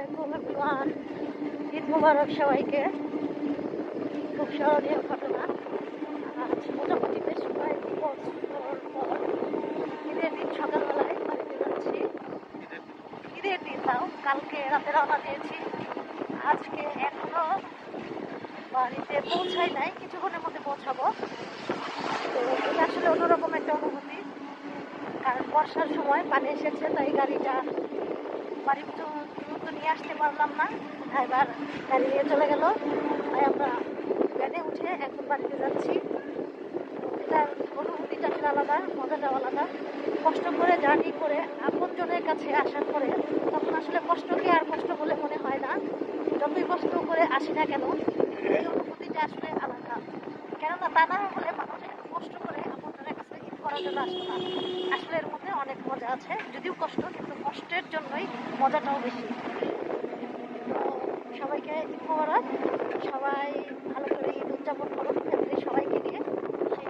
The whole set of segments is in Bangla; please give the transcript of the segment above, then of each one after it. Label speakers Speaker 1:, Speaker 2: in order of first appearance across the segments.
Speaker 1: আসসালামু আলাইকুম এভরিওয়ান। ঈদ মুবারক সবাইকে। খুব স্মরণীয় ঘটনা। আজ মোটামুটি বেশ কয়েক বছর পর ঈদের দিন সকালবেলায় বাড়িতে যাচ্ছি। ঈদের দিন তাও কালকে রাতে রওনা দিয়েছি, আজকে এখনো বাড়িতে পৌঁছাই নাই, কিছুক্ষণের মধ্যে পৌঁছাবো। তো এটা আসলে অন্যরকম একটা অনুভূতি, কারণ বর্ষার সময় পানি এসেছে, তাই গাড়িটা বাড়ি পর্যন্ত নিয়ে আসতে পারলাম না। ড্রাইভার গাড়ি নিয়ে চলে গেল, তাই আমরা ভ্যানে উঠে এখন বাড়িতে যাচ্ছি। এটার অনুভূতিটা আসলে আলাদা, মজাটাও আলাদা। কষ্ট করে জার্নি করে আপনজনের কাছে আসার পরে তখন আসলে কষ্টকে আর কষ্ট বলে মনে হয় না। যতই কষ্ট করে আসি না কেন, এই অনুভূতিটা আসলে আলাদা। কেননা তা না হলে মানুষ এত কষ্ট করে আপনজনের কাছে ঈদ করার জন্য আসতো না। আসলে এর মধ্যে অনেক মজা আছে, যদিও কষ্ট, কিন্তু কষ্টের জন্যই মজাটাও বেশি। তো সবাইকে ঈদ মোবারক, সবাই ভালো করে ঈদ উদযাপন করুন ফ্যামিলির সবাইকে নিয়ে, সেই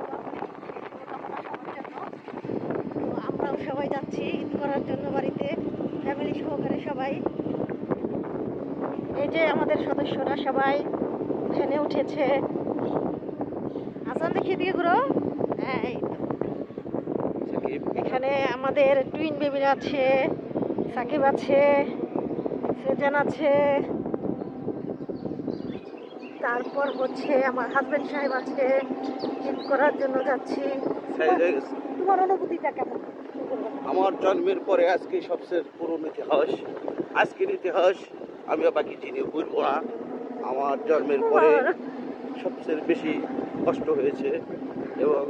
Speaker 1: শুভকামনা সবার জন্য। তো আমরাও সবাই যাচ্ছি ঈদ করার জন্য বাড়িতে, ফ্যামিলি সহকারে সবাই। এই যে আমাদের সদস্যরা সবাই ভ্যানে উঠেছে। আসান দেখিয়ে দিয়ে ঘুরো। এই তো এখানে আমাদের টুইন বেবিরা আছে, সাকিব আছে, সেজান আছে, তারপর হচ্ছে আমার হাজবেন্ড সাহেব আছে। ঈদ করার জন্য যাচ্ছি। তোমার অনুভূতিটা কেমন?
Speaker 2: আমার জন্মের পরে আজকে সবচেয়ে পুরনো ইতিহাস, আজকের ইতিহাস আমিও বাকি চিনি বলবো না। আমার জন্মের পরে সবচেয়ে বেশি কষ্ট হয়েছে এবং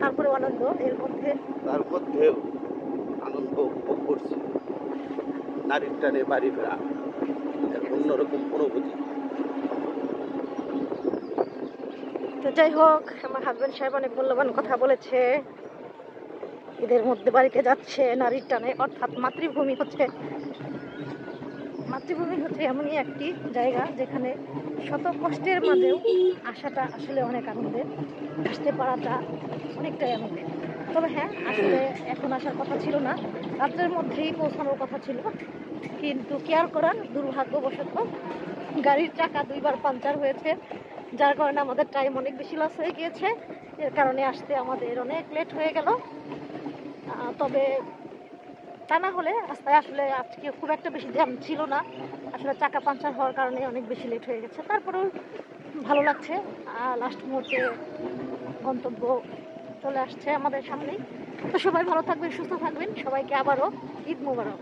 Speaker 1: তারপরে আনন্দ, এর মধ্যে
Speaker 2: তার মধ্যেও আনন্দ উপভোগ করছি। নারীর টানে বাড়ি ফেরা এক অন্যরকম অনুভূতি।
Speaker 1: তো যাই হোক, আমার হাজবেন্ড সাহেব অনেক মূল্যবান কথা বলেছে। ঈদের মধ্যে বাড়িতে যাচ্ছে নারীর টানে, অর্থাৎ মাতৃভূমি হচ্ছে এমনই একটি জায়গা যেখানে শত কষ্টের মাঝেও আসাটা আসলে অনেক আনন্দের, আসতে পারাটা অনেকটাই আনন্দের। তবে হ্যাঁ, আসলে এখন আসার কথা ছিল না, রাত্রের মধ্যেই পৌঁছানোর কথা ছিল, কিন্তু কেয়ার করার দুর্ভাগ্যবশত গাড়ির চাকা 2বার পাংচার হয়েছে, যার কারণে আমাদের টাইম অনেক বেশি লস হয়ে গিয়েছে। এর কারণে আসতে আমাদের অনেক লেট হয়ে গেল। তবে তা না হলে রাস্তায় আসলে আজকে খুব একটা বেশি জ্যাম ছিল না, আসলে চাকা পাংচার হওয়ার কারণে অনেক বেশি লেট হয়ে গেছে। তারপরেও ভালো লাগছে, লাস্ট মুহূর্তে গন্তব্য চলে আসছে আমাদের সামনেই। তো সবাই ভালো থাকবেন, সুস্থ থাকবেন, সবাইকে আবারও ঈদ মোবারক।